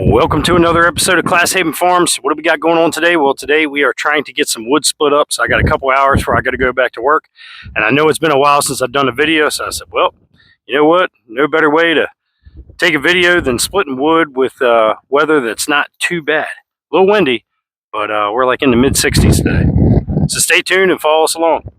Welcome to another episode of Clas Haven Farms. What do we got going on today? Well, today we are trying to get some wood split up. So I got a couple hours before I got to go back to work. And I know it's been a while since I've done a video. So I said, well, you know what? No better way to take a video than splitting wood with weather that's not too bad. A little windy, but we're like in the mid-60s today. So stay tuned and follow us along.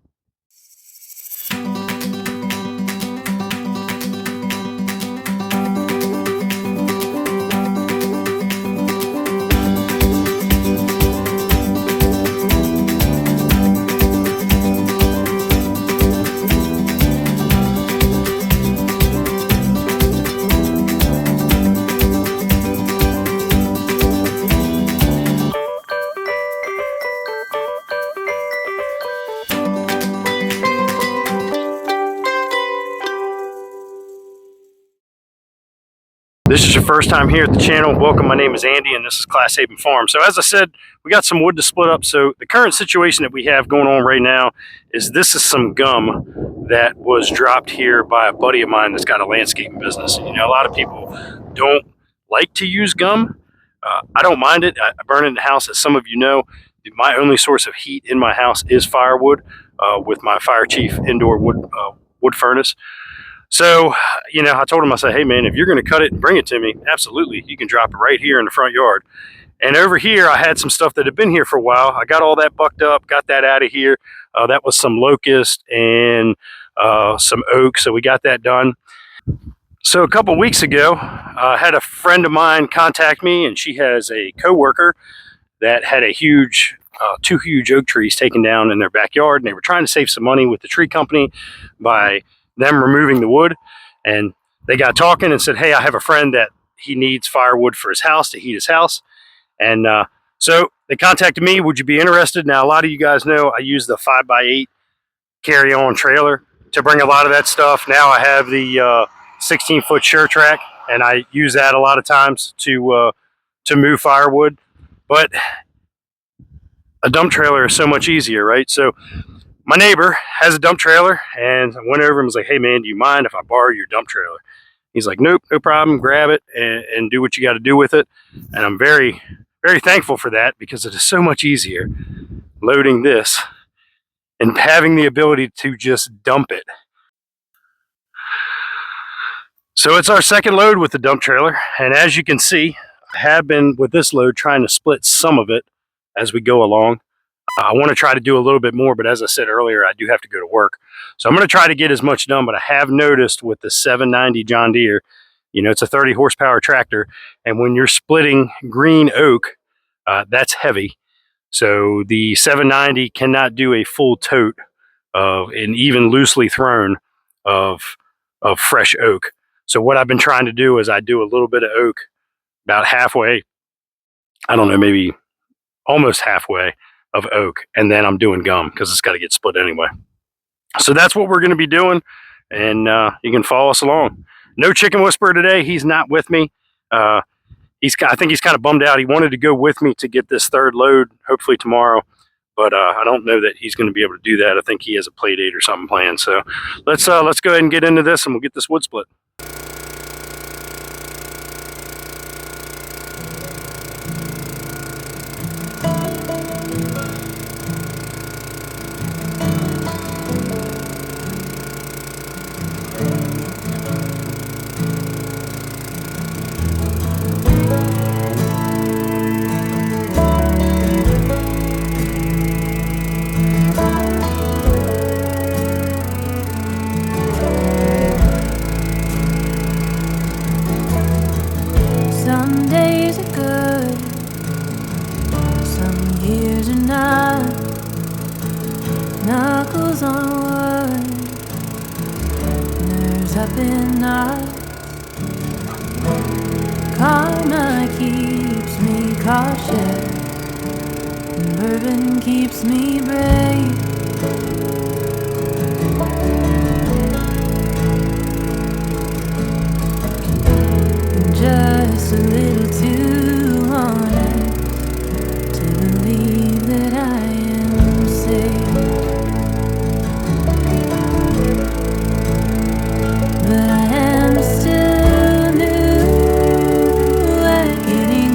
This is your first time here at the channel, welcome. My name is Andy and this is Clas Haven Farms. So as I said, we got some wood to split up. So the current situation that we have going on right now is this is some gum that was dropped here by a buddy of mine that's got a landscaping business. You know, a lot of people don't like to use gum. I don't mind it. I burn it in the house. As some of you know, my only source of heat in my house is firewood with my Fire Chief indoor wood furnace. So, you know, I told him, I said, hey man, if you're going to cut it and bring it to me, absolutely, you can drop it right here in the front yard. And over here, I had some stuff that had been here for a while. I got all that bucked up, got that out of here. That was some locust and some oak, so we got that done. So a couple weeks ago, I had a friend of mine contact me, and she has a coworker that had a huge, two huge oak trees taken down in their backyard, and they were trying to save some money with the tree company by them removing the wood. And they got talking and said, hey, I have a friend that he needs firewood for his house to heat his house. And so they contacted me, would you be interested? Now, a lot of you guys know I use the 5x8 carry-on trailer to bring a lot of that stuff. Now I have the 16-foot sure track, and I use that a lot of times to move firewood. But a dump trailer is so much easier, right? So my neighbor has a dump trailer, and I went over and was like, hey man, do you mind if I borrow your dump trailer? He's like, nope, no problem, grab it and do what you got to do with it. And I'm very, very thankful for that, because it is so much easier loading this and having the ability to just dump it. So it's our second load with the dump trailer, and as you can see, I have been with this load trying to split some of it as we go along. I want to try to do a little bit more, but as I said earlier, I do have to go to work. So I'm going to try to get as much done, but I have noticed with the 790 John Deere, you know, it's a 30 horsepower tractor, and when you're splitting green oak, that's heavy. So the 790 cannot do a full tote of, and even loosely thrown of fresh oak. So what I've been trying to do is I do a little bit of oak about halfway, I don't know, maybe almost halfway of oak, and then I'm doing gum because it's got to get split anyway. So that's what we're going to be doing, and you can follow us along. No Chicken Whisperer today. He's not with me. I think he's kind of bummed out. He wanted to go with me to get this third load, hopefully tomorrow, but I don't know that he's going to be able to do that. I think he has a play date or something planned. So let's go ahead and get into this, and we'll get this wood split. Some days are good, some years are not. Knuckles on wood, nerves up in knots. Karma keeps me cautious, and bourbon keeps me brave. Just a little too honest to believe that I am safe. But I am still new at getting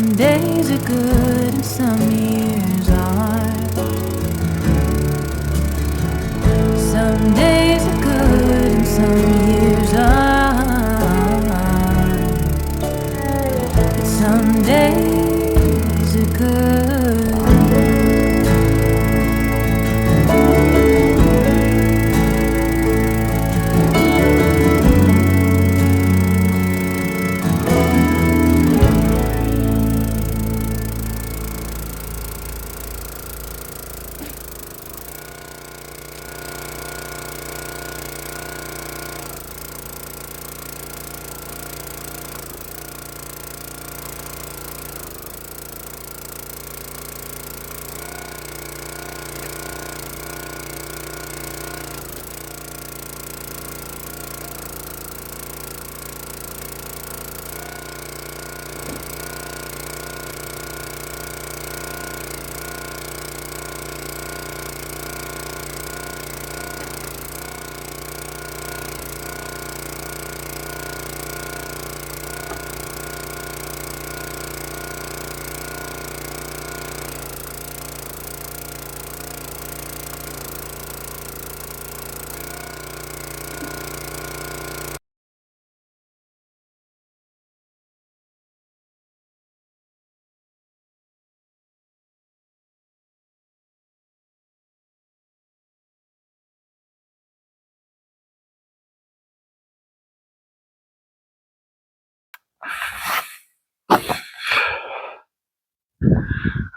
Some days are good and some years are. Some days are good and some years are. But some days are good.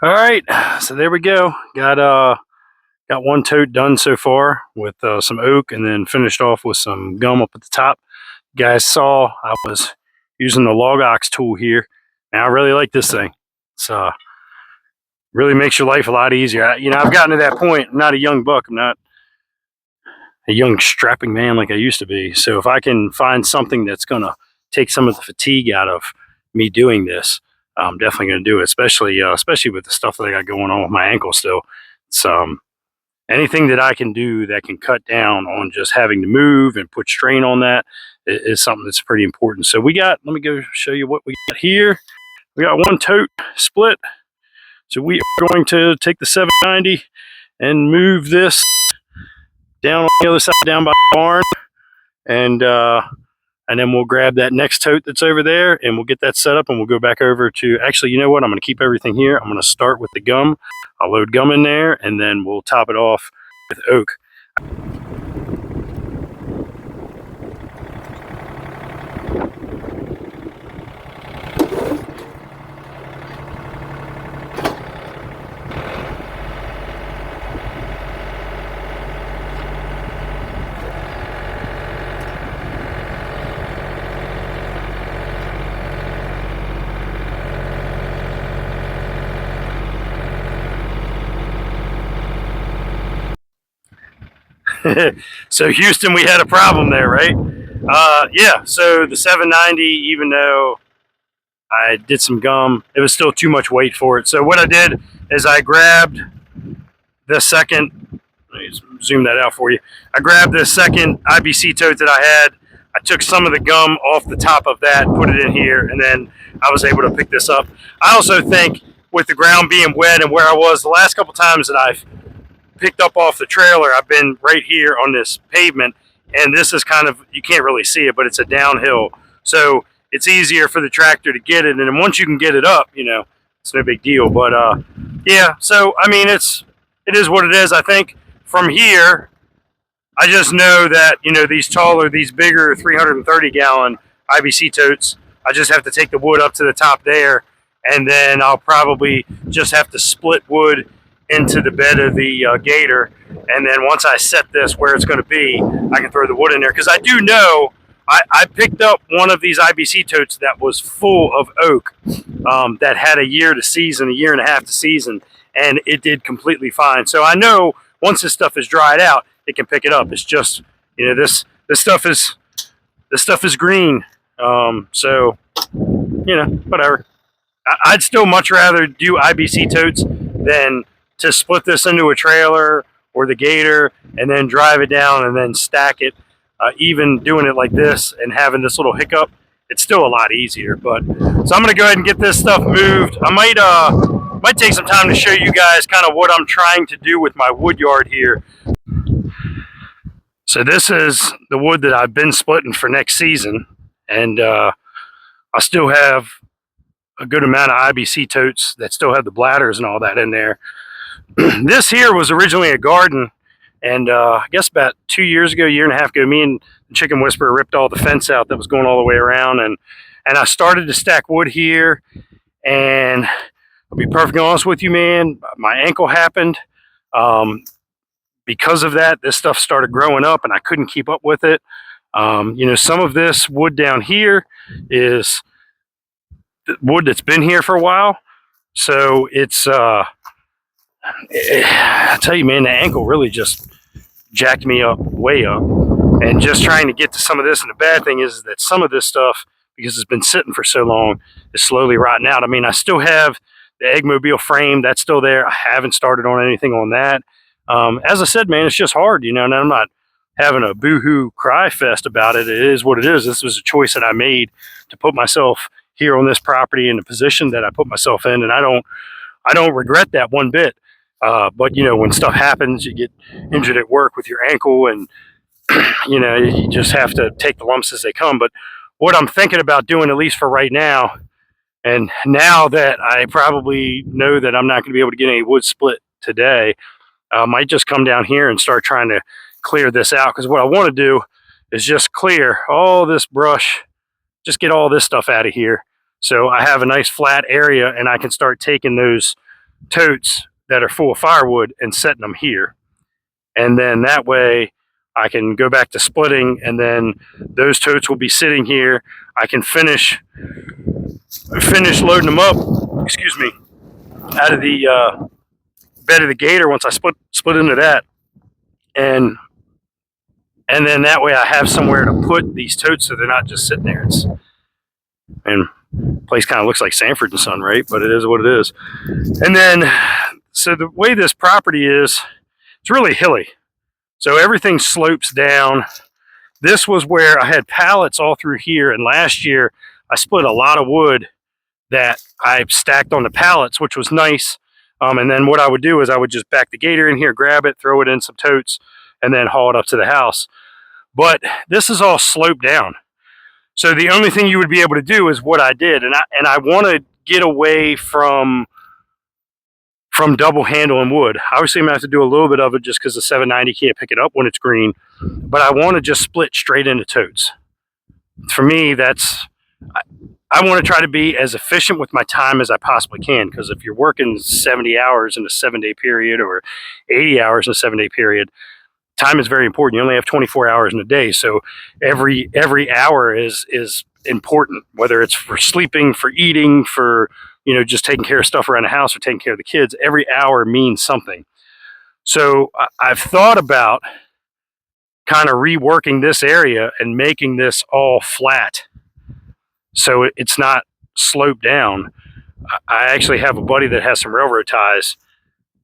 All right, so there we go. Got one tote done so far with some oak, and then finished off with some gum up at the top. You guys saw I was using the log ox tool here, and I really like this thing. It's really makes your life a lot easier. I've gotten to that point. I'm not a young buck. I'm not a young strapping man like I used to be. So if I can find something that's gonna take some of the fatigue out of me doing this, I'm definitely gonna do it. Especially with the stuff that I got going on with my ankle still. It's anything that I can do that can cut down on just having to move and put strain on that is something that's pretty important. So let me go show you what we got here. We got one tote split. So we are going to take the 790 and move this down on the other side, down by the barn, and then we'll grab that next tote that's over there, and we'll get that set up, and we'll go back over to, actually, you know what, I'm going to keep everything here. I'm going to start with the gum. I'll load gum in there, and then we'll top it off with oak. So Houston, we had a problem there, right? Yeah, so the 790, even though I did some gum, it was still too much weight for it. So what I did is I grabbed the second, let me zoom that out for you. I grabbed the second IBC tote that I had. I took some of the gum off the top of that, put it in here, and then I was able to pick this up. I also think with the ground being wet and where I was the last couple times that I've picked up off the trailer, I've been right here on this pavement, and this is kind of, you can't really see it, but it's a downhill. So it's easier for the tractor to get it, and then once you can get it up, it's no big deal. But yeah, so I mean, it is what it is. I think from here, I just know that, these bigger 330 gallon IBC totes, I just have to take the wood up to the top there, and then I'll probably just have to split wood into the bed of the gator, and then once I set this where it's going to be, I can throw the wood in there, because I do know I picked up one of these IBC totes that was full of oak, that had a year and a half to season, and it did completely fine. So I know once this stuff is dried out, it can pick it up. It's just, this stuff is green, so whatever. I'd still much rather do IBC totes than to split this into a trailer or the gator and then drive it down and then stack it. Even doing it like this and having this little hiccup it's still a lot easier. But so I'm going to go ahead and get this stuff moved. I might take some time to show you guys kind of what I'm trying to do with my wood yard here. So this is the wood that I've been splitting for next season, and I still have a good amount of IBC totes that still have the bladders and all that in there. This here was originally a garden, and I guess about 2 years ago, year and a half ago, me and the Chicken Whisperer ripped all the fence out that was going all the way around, and I started to stack wood here, and I'll be perfectly honest with you, man, my ankle happened. Because of that, this stuff started growing up, and I couldn't keep up with it. You know, some of this wood down here is wood that's been here for a while, so it's I tell you, man, the ankle really just jacked me up way up, and just trying to get to some of this. And the bad thing is that some of this stuff, because it's been sitting for so long, is slowly rotting out. I mean, I still have the Eggmobile frame that's still there. I haven't started on anything on that. As I said, man, it's just hard, you know, and I'm not having a boo-hoo cry fest about it. It is what it is. This was a choice that I made to put myself here on this property in the position that I put myself in, and I don't regret that one bit. But you know, when stuff happens, you get injured at work with your ankle, and you know, you just have to take the lumps as they come. But what I'm thinking about doing, at least for right now, and now that I probably know that I'm not going to be able to get any wood split today, I might just come down here and start trying to clear this out. Because what I want to do is just clear all this brush, just get all this stuff out of here, so I have a nice flat area, and I can start taking those totes that are full of firewood and setting them here. And then that way I can go back to splitting, and then those totes will be sitting here. I can finish loading them up, excuse me, out of the bed of the gator once I split into that. And then that way I have somewhere to put these totes, so they're not just sitting there. And the place kind of looks like Sanford and Son, right? But it is what it is. And then, so the way this property is, it's really hilly. So everything slopes down. This was where I had pallets all through here, and last year I split a lot of wood that I stacked on the pallets, which was nice. And then what I would do is I would just back the gator in here, grab it, throw it in some totes, and then haul it up to the house. But this is all sloped down. So the only thing you would be able to do is what I did. And I want to get away from double handling wood. Obviously, I'm going to have to do a little bit of it just because the 790 can't pick it up when it's green. But I want to just split straight into totes. For me, I want to try to be as efficient with my time as I possibly can, because if you're working 70 hours in a 7-day period or 80 hours in a 7-day period, time is very important. You only have 24 hours in a day, so every hour is important, whether it's for sleeping, for eating, for, you know, just taking care of stuff around the house or taking care of the kids. Every hour means something. So I've thought about kind of reworking this area and making this all flat, so it's not sloped down. I actually have a buddy that has some railroad ties,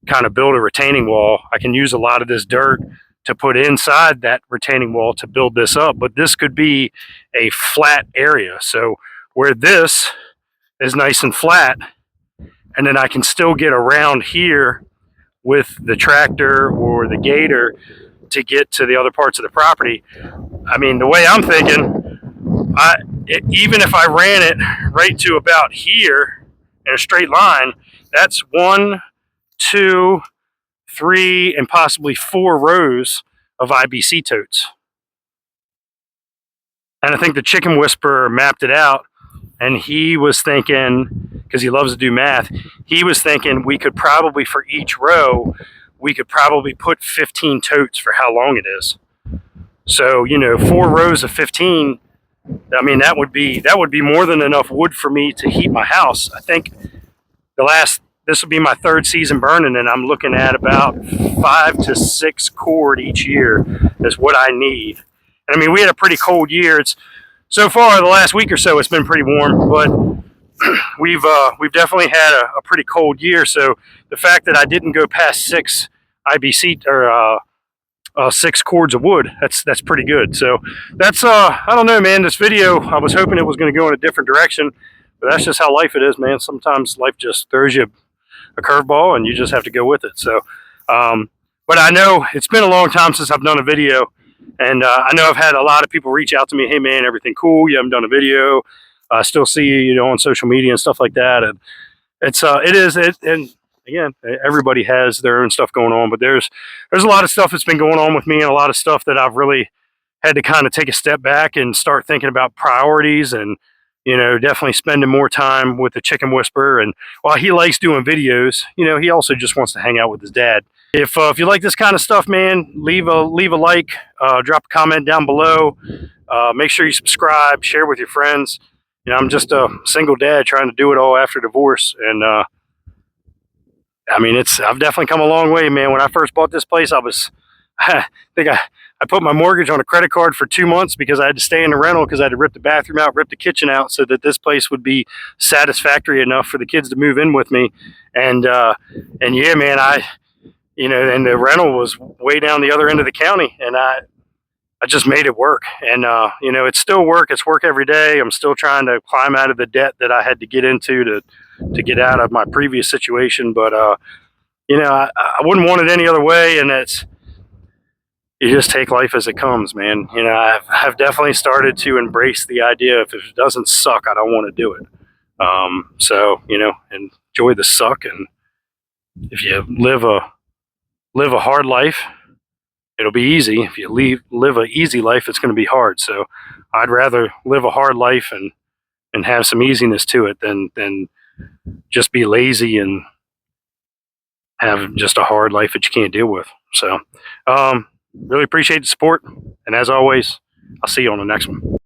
kind of build a retaining wall. I can use a lot of this dirt to put inside that retaining wall to build this up, but this could be a flat area. So where this is nice and flat, and then I can still get around here with the tractor or the gator to get to the other parts of the property. I mean, the way I'm thinking, even if I ran it right to about here in a straight line, that's 1, 2, 3, and possibly 4 rows of IBC totes. And I think the Chicken Whisperer mapped it out, and he was thinking, because he loves to do math, he was thinking we could probably, for each row, we could probably put 15 totes for how long it is. So, you know, 4 rows of 15, I mean, that would be more than enough wood for me to heat my house. I think this will be my 3rd season burning, and I'm looking at about 5 to 6 cord each year is what I need. And I mean, we had a pretty cold year. It's so far the last week or so it's been pretty warm, but we've definitely had a pretty cold year. So the fact that I didn't go past 6 IBC or 6 cords of wood. That's pretty good. So that's I don't know, man. This video, I was hoping it was going to go in a different direction, but that's just how life it is, man. Sometimes life just throws you a curveball and you just have to go with it. So but I know it's been a long time since I've done a video, and I know I've had a lot of people reach out to me, hey man, everything cool, you haven't done a video. I still see you, on social media and stuff like that. And and again, everybody has their own stuff going on, but there's a lot of stuff that's been going on with me, and a lot of stuff that I've really had to kind of take a step back and start thinking about priorities, and definitely spending more time with the chicken whisperer. And while he likes doing videos, he also just wants to hang out with his dad. If you like this kind of stuff, man, leave a like, drop a comment down below. Make sure you subscribe, share with your friends. I'm just a single dad trying to do it all after divorce, and I mean, I've definitely come a long way, man. When I first bought this place, I think I put my mortgage on a credit card for 2 months because I had to stay in the rental, because I had to rip the bathroom out, rip the kitchen out, so that this place would be satisfactory enough for the kids to move in with me. And yeah, man, and the rental was way down the other end of the county, and I just made it work. And it's still work. It's work every day. I'm still trying to climb out of the debt that I had to get into to get out of my previous situation. But I wouldn't want it any other way. And you just take life as it comes, man. I've definitely started to embrace the idea, if it doesn't suck, I don't want to do it. So enjoy the suck. And if you live a hard life, it'll be easy. If you live an easy life, it's going to be hard. So I'd rather live a hard life and have some easiness to it than just be lazy and have just a hard life that you can't deal with. So really appreciate the support. And as always, I'll see you on the next one.